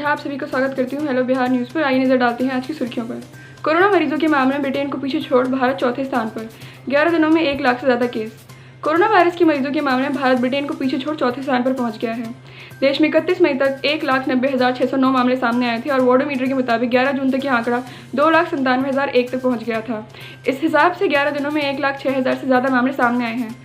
बिहार आप सभी का स्वागत करती हूँ हेलो बिहार न्यूज़ पर। आइए नजर डालते हैं आज की सुर्खियों पर। कोरोना मरीजों के मामले में ब्रिटेन को पीछे छोड़ भारत चौथे स्थान पर, 11 दिनों में 1 लाख से ज़्यादा केस। कोरोना वायरस के मरीजों के मामले में भारत ब्रिटेन को पीछे छोड़ चौथे स्थान पर पहुंच गया है। देश में 31 मई तक 1,90,609 मामले सामने आए थे और वर्ल्डोमीटर के मुताबिक 11 जून तक यह आंकड़ा 2,97,001 तक पहुँच गया था। इस हिसाब से 11 दिनों में 1,06,000 से ज़्यादा मामले सामने आए हैं।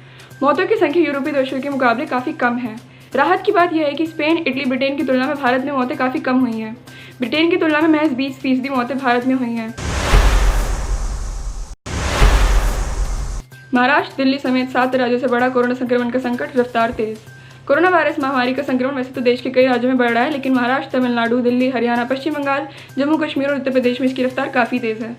मौतों की संख्या यूरोपीय देशों के मुकाबले काफ़ी कम है। राहत की बात यह है कि स्पेन, इटली, ब्रिटेन की तुलना में भारत में मौतें काफ़ी कम हुई हैं। ब्रिटेन की तुलना में महज 20% मौतें भारत में हुई हैं। महाराष्ट्र, दिल्ली समेत 7 राज्यों से बढ़ा कोरोना संक्रमण का संकट, रफ्तार तेज। कोरोना वायरस महामारी का संक्रमण वैसे तो देश के कई राज्यों में बढ़ रहा है, लेकिन महाराष्ट्र, तमिलनाडु, दिल्ली, हरियाणा, पश्चिम बंगाल, जम्मू कश्मीर और उत्तर प्रदेश में इसकी रफ्तार काफ़ी तेज़ है।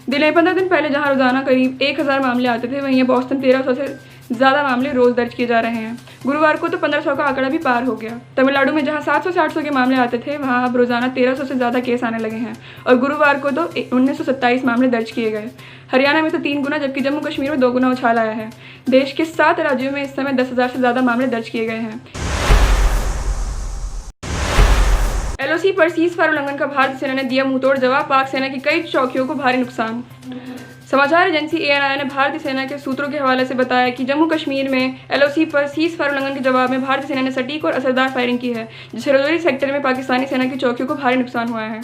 दिल्ली में 15 दिन पहले जहां रोजाना करीब 1000 मामले आते थे, वहीं बोस्टन 1300 से ज़्यादा मामले रोज़ दर्ज किए जा रहे हैं। गुरुवार को तो 1500 का आंकड़ा भी पार हो गया। तमिलनाडु में जहां 700 से 800 के मामले आते थे, वहां अब रोजाना 1300 से ज़्यादा केस आने लगे हैं और गुरुवार को तो 1927 मामले दर्ज किए गए। हरियाणा में तो 3 गुना, जबकि जम्मू कश्मीर में 2 गुना उछाल आया है। देश के 7 राज्यों में इस समय 10,000 से ज़्यादा मामले दर्ज किए गए हैं। एलओसी पर सीज़फायर उल्लंघन का भारतीय सेना ने दिया मुंहतोड़ जवाब, पाक सेना की कई चौकियों को भारी नुकसान। समाचार एजेंसी ANI ने भारतीय सेना के सूत्रों के हवाले से बताया कि जम्मू कश्मीर में एलओसी पर सीज़फायर उल्लंघन के जवाब में भारतीय सेना ने सटीक और असरदार फायरिंग की है, जिससे रजौरी सेक्टर में पाकिस्तानी सेना की चौकियों को भारी नुकसान हुआ है।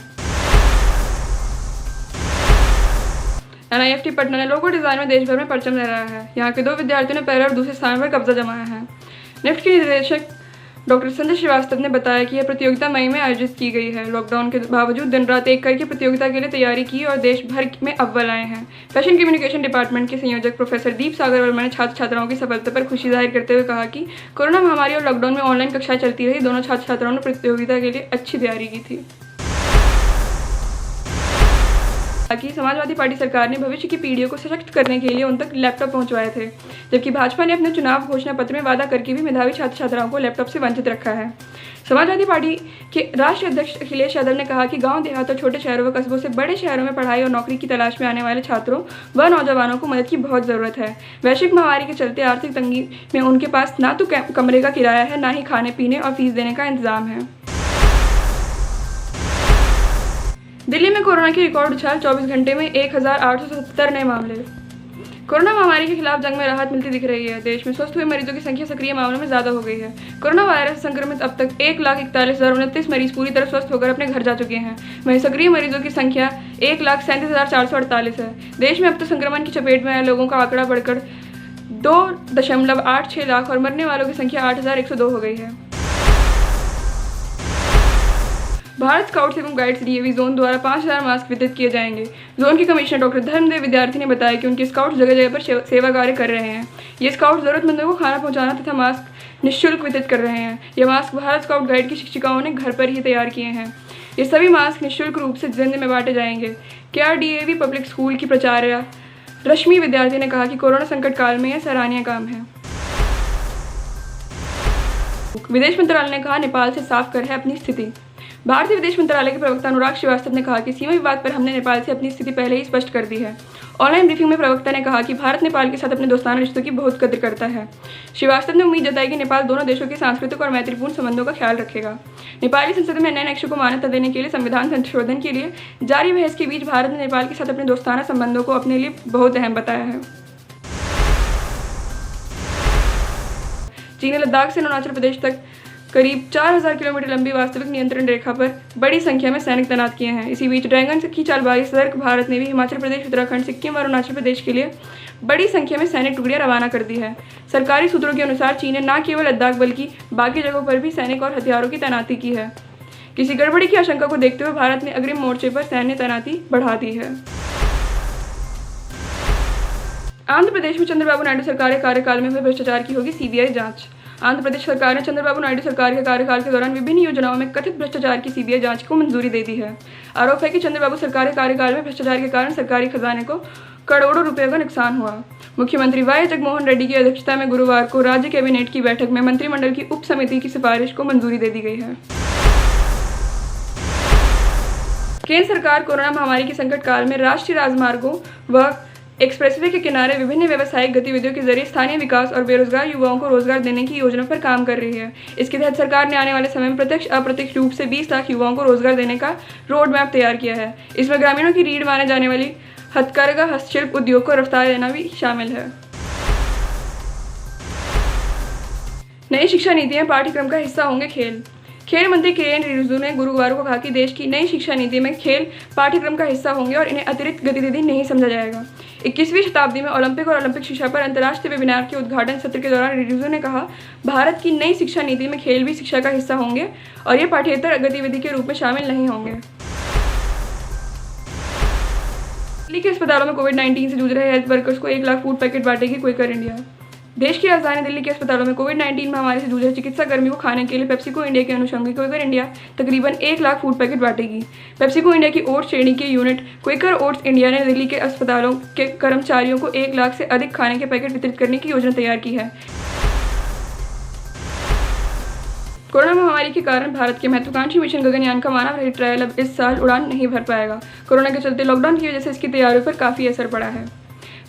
NIFT पटना ने लोगो डिजाइन में देश भर में परचम लहराया है। यहाँ के 2 विद्यार्थियों ने पहले और दूसरे स्थान पर कब्जा जमाया है। निफ्ट के निदेशक डॉक्टर संजय श्रीवास्तव ने बताया कि यह प्रतियोगिता मई में आयोजित की गई है। लॉकडाउन के बावजूद दिन रात एक करके प्रतियोगिता के लिए तैयारी की और देश भर में अव्वल आए हैं। फैशन कम्युनिकेशन डिपार्टमेंट के संयोजक प्रोफेसर दीप सागर वर्मा ने छात्र छात्राओं की सफलता पर खुशी जाहिर करते हुए कहा कि कोरोना महामारी और लॉकडाउन में ऑनलाइन कक्षाएं चलती रही, दोनों छात्र छात्राओं ने प्रतियोगिता के लिए अच्छी तैयारी की थी। कि समाजवादी पार्टी सरकार ने भविष्य की पीढ़ियों को सशक्त करने के लिए उन तक लैपटॉप पहुंचवाए थे, जबकि भाजपा ने अपने चुनाव घोषणा पत्र में वादा करके भी मेधावी छात्र छात्राओं को लैपटॉप से वंचित रखा है। समाजवादी पार्टी के राष्ट्रीय अध्यक्ष अखिलेश यादव ने कहा कि गांव देहात और छोटे शहरों व कस्बों से बड़े शहरों में पढ़ाई और नौकरी की तलाश में आने वाले छात्रों व नौजवानों को मदद की बहुत ज़रूरत है। वैश्विक महामारी के चलते आर्थिक तंगी में उनके पास ना तो कमरे का किराया है, ना ही खाने पीने और फीस देने का इंतजाम है। दिल्ली में कोरोना की रिकॉर्ड उछाल, 24 घंटे में 1,877 नए मामले। कोरोना महामारी के खिलाफ जंग में राहत मिलती दिख रही है। देश में स्वस्थ हुए मरीजों की संख्या सक्रिय मामलों में ज़्यादा हो गई है। कोरोना वायरस से संक्रमित अब तक 1,41,029 मरीज पूरी तरह स्वस्थ होकर अपने घर जा चुके हैं। वहीं सक्रिय मरीजों की संख्या 1,37,448 है। देश में अब तक संक्रमण की चपेट में आए लोगों का आंकड़ा बढ़कर 2.86 लाख और मरने वालों की संख्या 8,102 हो गई है। भारत स्काउट्स एवं गाइड्स DAV जोन द्वारा 5,000 मास्क वितरित किए जाएंगे। जोन के कमिश्नर डॉक्टर धर्मदेव विद्यार्थी ने बताया कि उनके स्काउट्स जगह जगह पर सेवा कार्य कर रहे हैं। ये स्काउट जरूरतमंदों को खाना पहुंचाना तथा मास्क निःशुल्क वितरित कर रहे हैं। ये मास्क भारत स्काउट गाइड की शिक्षिकाओं ने घर पर ही तैयार किए हैं। ये सभी मास्क निःशुल्क रूप से जिले में बांटे जाएंगे। KRDAV पब्लिक स्कूल की प्राचार्य रश्मि विद्यार्थी ने कहा कि कोरोना संकट काल में यह सराहनीय काम है। विदेश मंत्रालय ने कहा, नेपाल से साफ कर है अपनी स्थिति। भारतीय विदेश मंत्रालय के प्रवक्ता अनुराग श्रीवास्तव ने कहा कि सीमा विवाद पर हमने नेपाल से अपनी स्थिति पहले ही स्पष्ट कर दी है। ऑनलाइन ब्रीफिंग में प्रवक्ता ने कहा कि भारत नेपाल के साथ अपने दोस्ताना रिश्तों की बहुत कद्र करता है। श्रीवास्तव ने उम्मीद जताई कि नेपाल दोनों देशों के सांस्कृतिक और मैत्रीपूर्ण संबंधों का ख्याल रखेगा। नेपाली संसद में नए नक्शे को मान्यता देने के लिए संविधान संशोधन के लिए जारी बहस के बीच भारत ने नेपाल के साथ अपने दोस्ताना संबंधों को अपने लिए बहुत अहम बताया है। चीन ने लद्दाख से अरुणाचल प्रदेश तक करीब 4,000 किलोमीटर लंबी वास्तविक नियंत्रण रेखा पर बड़ी संख्या में सैनिक तैनात किए हैं। इसी बीच ड्रैगन की चालबाजी सतर्क भारत ने भी हिमाचल प्रदेश, उत्तराखंड, सिक्किम और अरुणाचल प्रदेश के लिए बड़ी संख्या में सैनिक टुकड़ियां रवाना कर दी है। सरकारी सूत्रों के अनुसार चीन ने न केवल लद्दाख बल्कि बाकी जगहों पर भी सैनिक और हथियारों की तैनाती की है। किसी गड़बड़ी की आशंका को देखते हुए भारत ने अग्रिम मोर्चे पर सैन्य तैनाती बढ़ा दी है। आंध्र प्रदेश में चंद्रबाबू नायडू सरकार के कार्यकाल में हुए भ्रष्टाचार की होगी CBI जांच। आंध्र प्रदेश सरकार ने चंद्रबाबू नायडू सरकार के कार्यकाल के दौरान विभिन्न योजनाओं में कथित भ्रष्टाचार की CBI जांच को मंजूरी दे दी है। आरोप है कि चंद्रबाबू सरकार के कार्यकाल में भ्रष्टाचार के कारण सरकारी खजाने को करोड़ों रुपए का नुकसान हुआ। मुख्यमंत्री YS जगनमोहन रेड्डी की अध्यक्षता में गुरुवार को राज्य कैबिनेट की बैठक में मंत्रिमंडल की उप समिति की सिफारिश को मंजूरी दे दी गई है। केंद्र सरकार कोरोना महामारी के संकट काल में राष्ट्रीय राजमार्गों व एक्सप्रेसवे के किनारे विभिन्न व्यावसायिक गतिविधियों के जरिए स्थानीय विकास और बेरोजगार युवाओं को रोजगार देने की योजना पर काम कर रही है। इसके तहत सरकार ने आने वाले समय में प्रत्यक्ष अप्रत्यक्ष रूप से 20 लाख युवाओं को रोजगार देने का रोड मैप तैयार किया है। इसमें ग्रामीणों की रीढ़ माने जाने वाली हथकरघा हस्तशिल्प उद्योग को रफ्तार देना भी शामिल है। नई शिक्षा नीति में पाठ्यक्रम का हिस्सा होंगे खेल। खेल मंत्री किरेन रिजिजू ने गुरुवार को कहा कि देश की नई शिक्षा नीति में खेल पाठ्यक्रम का हिस्सा होंगे और इन्हें अतिरिक्त गतिविधि नहीं समझा जाएगा। 21वीं शताब्दी में ओलंपिक और ओलंपिक शिक्षा पर अंतर्राष्ट्रीय वेबिनार के उद्घाटन सत्र के दौरान रिजिजू ने कहा, भारत की नई शिक्षा नीति में खेल भी शिक्षा का हिस्सा होंगे और ये पाठ्येतर गतिविधि के रूप में शामिल नहीं होंगे। दिल्ली के अस्पतालों में कोविड-19 से जूझ रहे हेल्थ वर्कर्स को 1 लाख फूड पैकेट बांटेगी क्विकर इंडिया। देश की राजधानी दिल्ली के अस्पतालों में कोविड-19 महामारी से जूझ रहे चिकित्सा कर्मियों को खाने के लिए पेप्सिको इंडिया के अनुषंगी क्विकर इंडिया तकरीबन 1 लाख फूड पैकेट बांटेगी। पेप्सिको इंडिया की ओट्स श्रेणी की यूनिट क्विकर ओट्स इंडिया ने दिल्ली के अस्पतालों के कर्मचारियों को 1 लाख से अधिक खाने के पैकेट वितरित करने की योजना तैयार की है। कोरोना महामारी के कारण भारत के महत्वाकांक्षी मिशन गगनयान का मानव रहित ट्रायल अब इस साल उड़ान नहीं भर पाएगा। कोरोना के चलते लॉकडाउन की वजह से इसकी तैयारियों पर काफ़ी असर पड़ा है।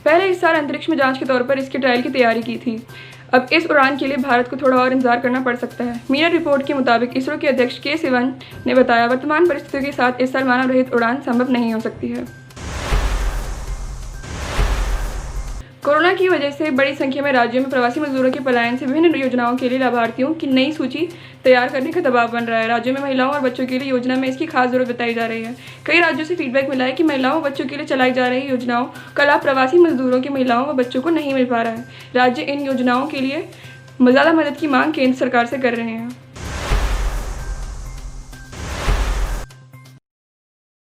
पहले इस साल अंतरिक्ष में जांच के तौर पर इसके ट्रायल की तैयारी की थी। अब इस उड़ान के लिए भारत को थोड़ा और इंतजार करना पड़ सकता है। मीडिया रिपोर्ट के मुताबिक इसरो के अध्यक्ष के सिवन ने बताया, वर्तमान परिस्थितियों के साथ इस साल मानव रहित उड़ान संभव नहीं हो सकती है। कोरोना की वजह से बड़ी संख्या में राज्यों में प्रवासी मजदूरों के पलायन से विभिन्न योजनाओं के लिए लाभार्थियों की नई सूची तैयार करने का दबाव बन रहा है। राज्यों में महिलाओं और बच्चों के लिए योजना में इसकी खास जरूरत बताई जा रही है। कई राज्यों से फीडबैक मिला है कि महिलाओं और बच्चों के लिए चलाई जा रही योजनाओं का लाभ प्रवासी मजदूरों की महिलाओं व बच्चों को नहीं मिल पा रहा है। राज्य इन योजनाओं के लिए ज़्यादा मदद की मांग केंद्र सरकार से कर रहे हैं।